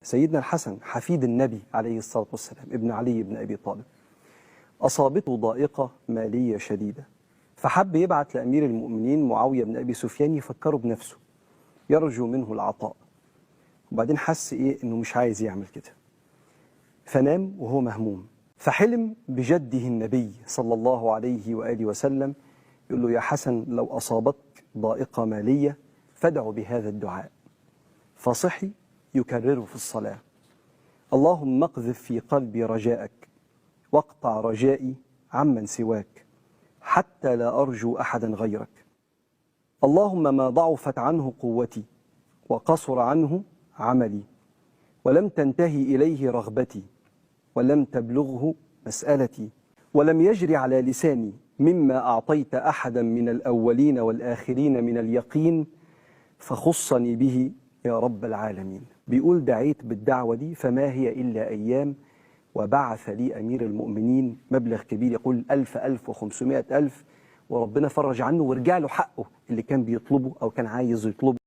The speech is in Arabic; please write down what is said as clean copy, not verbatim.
سيدنا الحسن حفيد النبي عليه الصلاة والسلام ابن علي بن أبي طالب أصابته ضائقة مالية شديدة، فحب يبعت لأمير المؤمنين معاوية بن أبي سفيان يفكره بنفسه، يرجو منه العطاء. وبعدين حس إنه مش عايز يعمل كده، فنام وهو مهموم، فحلم بجده النبي صلى الله عليه وآله وسلم يقول له: يا حسن، لو أصابتك ضائقة مالية فادع بهذا الدعاء. فصحي يكرره في الصلاة: اللهم اقذف في قلبي رجاءك واقطع رجائي عمن سواك حتى لا أرجو أحدا غيرك. اللهم ما ضعفت عنه قوتي وقصر عنه عملي ولم تنتهي إليه رغبتي ولم تبلغه مسألتي ولم يجري على لساني مما أعطيت أحدا من الأولين والآخرين من اليقين فخصني به يا رب العالمين. بيقول: دعيت بالدعوة دي فما هي إلا أيام وبعث لي أمير المؤمنين مبلغ كبير، يقول 1500 ألف، وربنا فرج عنه ورجع له حقه اللي كان بيطلبه أو كان عايز يطلبه.